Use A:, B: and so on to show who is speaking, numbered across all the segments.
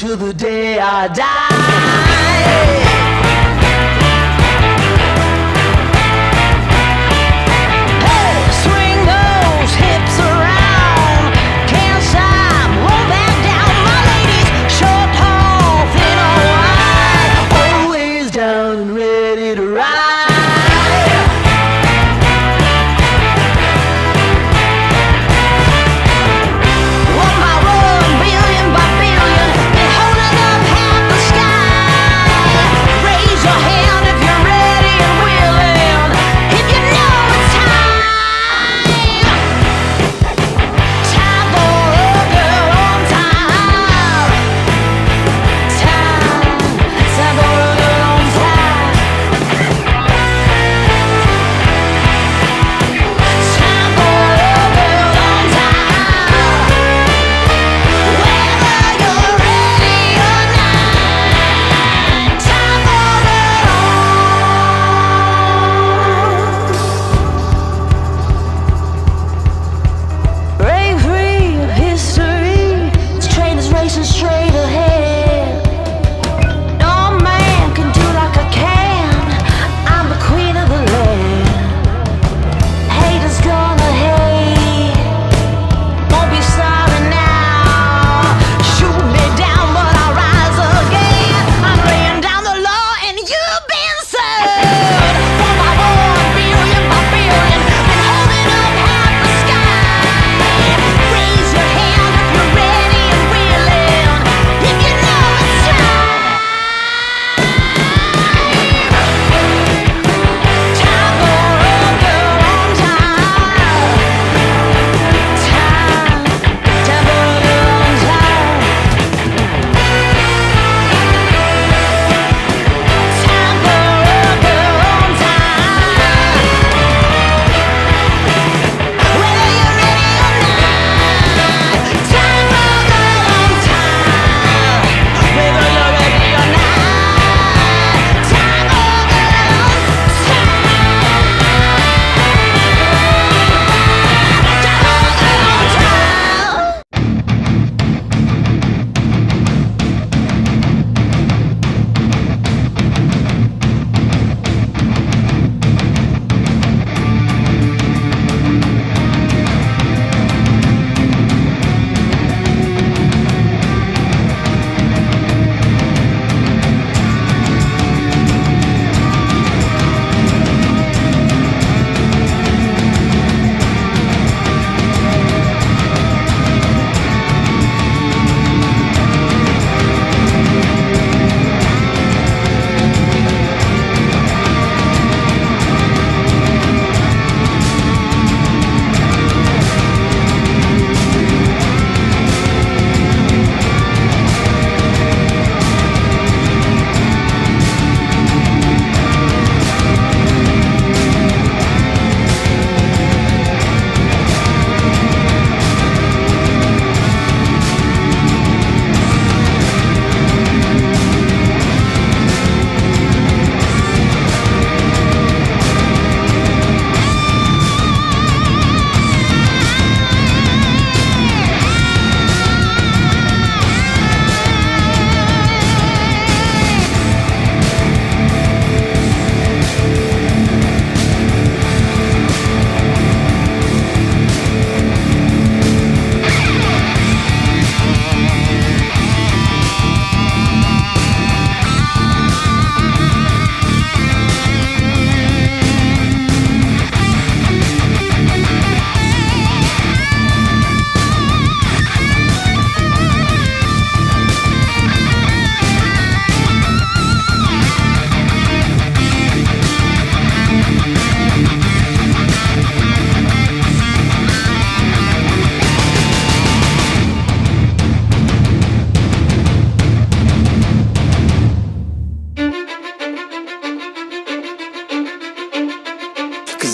A: till the day I die.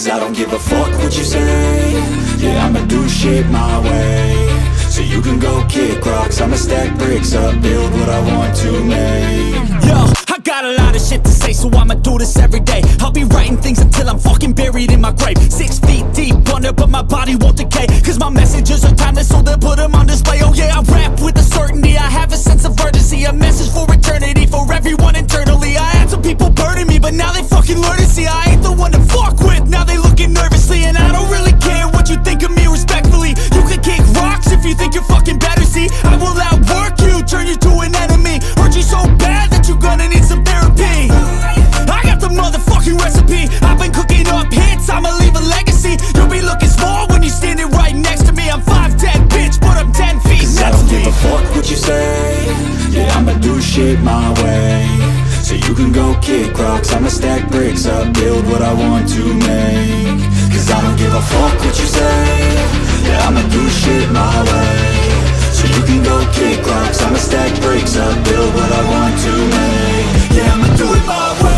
B: I don't give a fuck what you say. Yeah, I'ma do shit my way. So you can go kick rocks, I'ma stack bricks up, build what I want to make.
C: Yo, I got a lot of shit to say, so I'ma do this every day. I'll be writing things until I'm fucking buried in my grave. 6 feet deep under, but my body won't decay. Cause my messages are timeless, so they'll put them on display. Oh yeah, I rap with a certainty, I have a sense of urgency. A
B: do shit my way. So you can go kick rocks, I'ma stack bricks up, build what I want to make. Cause I don't give a fuck what you say, yeah, I'ma do shit my way. So you can go kick rocks, I'ma stack bricks up, build what I want to make. Yeah, I'ma do it my way.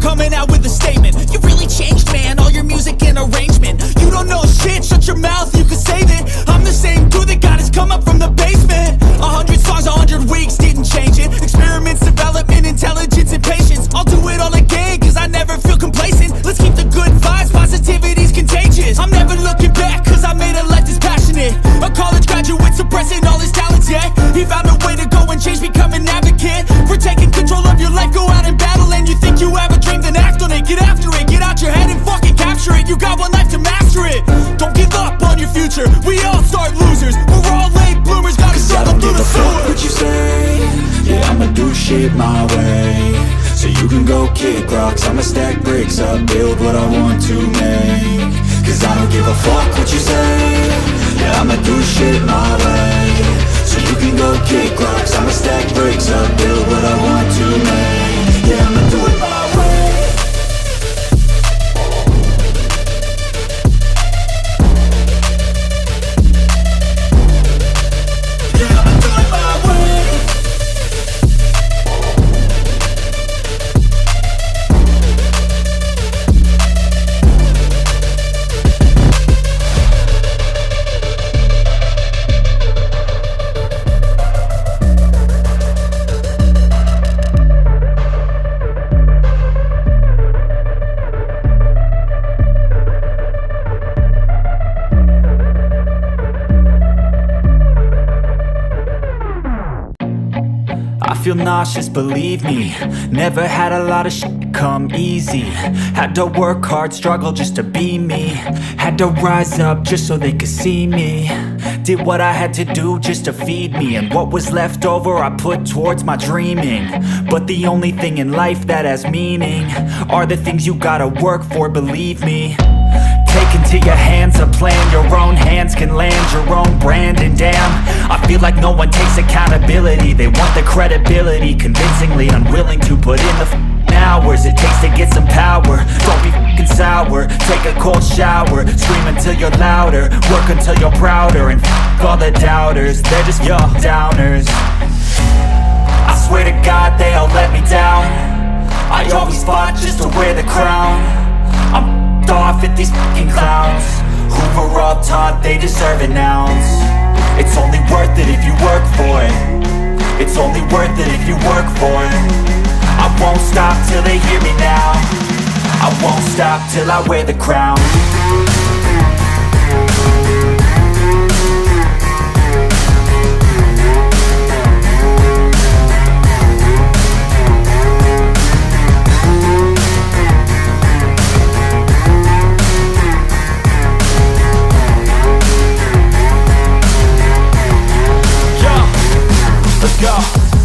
C: Coming out with a statement. You really changed, man, all your music and arrangement. You don't know shit, shut your mouth, you can save it. I'm the same dude that got his come up from the basement. 100 songs, 100 weeks, didn't change it. Experiments, development, intelligence, and patience. I'll do it all again, cause I never feel complacent. Let's keep the good vibes, positivity's contagious. I'm never looking back, cause I made a life that's passionate. A college graduate suppressing all his talents, yeah. He found a way to go and change, become an advocate. For taking control of your life, go out and battle. And you think you have a dream, then act on it. Get after it, get out your head and fucking capture it. You got one life to master it. Don't give up on your future, we all start losers. We're all late bloomers, gotta struggle through the sewer.
B: What you say, yeah, I'ma do shit my way. So you can go kick rocks, I'ma stack bricks up, build what I want to make. Cause I don't give a fuck what you say, yeah, I'ma do shit my way. So you can go kick rocks, I'ma stack bricks up, build what I want to make. Yeah, I'ma do it my way. Yeah, I'ma do it my way.
C: I feel nauseous, believe me. Never had a lot of shit come easy. Had to work hard, struggle just to be me. Had to rise up just so they could see me. Did what I had to do just to feed me. And what was left over I put towards my dreaming. But the only thing in life that has meaning are the things you gotta work for, believe me. Take into your hands a plan, your own hands can land your own brand. And damn, I feel like no one takes accountability. They want the credibility, convincingly unwilling to put in the hours it takes to get some power. Don't be f***ing sour, take a cold shower. Scream until you're louder, work until you're prouder. And f*** all the doubters, they're just your downers. I swear to God they all let me down. I always fought just to wear the crown. I'm off at these fucking clowns who were all taught they deserve an ounce. It's only worth it if you work for it. It's only worth it if you work for it. I won't stop till they hear me now. I won't stop till I wear the crown.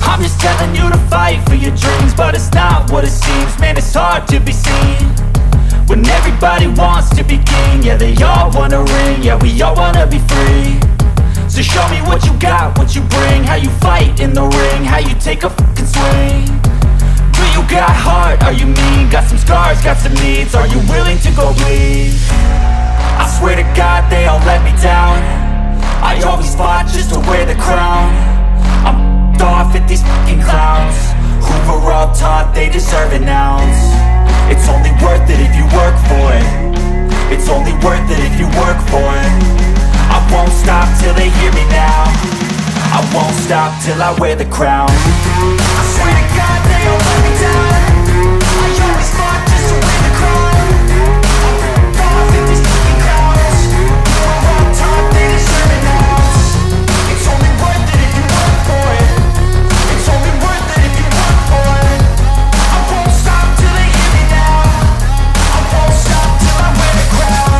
C: I'm just telling you to fight for your dreams, but it's not what it seems. Man, it's hard to be seen when everybody wants to be king. Yeah, they all wanna ring, yeah, we all wanna be free. So show me what you got, what you bring, how you fight in the ring, how you take a fucking swing. Do you got heart, are you mean? Got some scars, got some needs, are you willing to go bleed? I swear to God they all let me down. I always fought just to wear the crown. I'm off at these fucking clowns who were all taught they deserve an ounce. It's only worth it if you work for it. It's only worth it if you work for it. I won't stop till they hear me now. I won't stop till I wear the crown. I swear to God they all let me down. I always fought just to wear the crown. I'm off at these fucking clowns who were all taught they deserve an ounce. It's only worth it if you work for it. It's only worth it if you work for it. I won't stop till they hear me now. I won't stop till I wear the crown.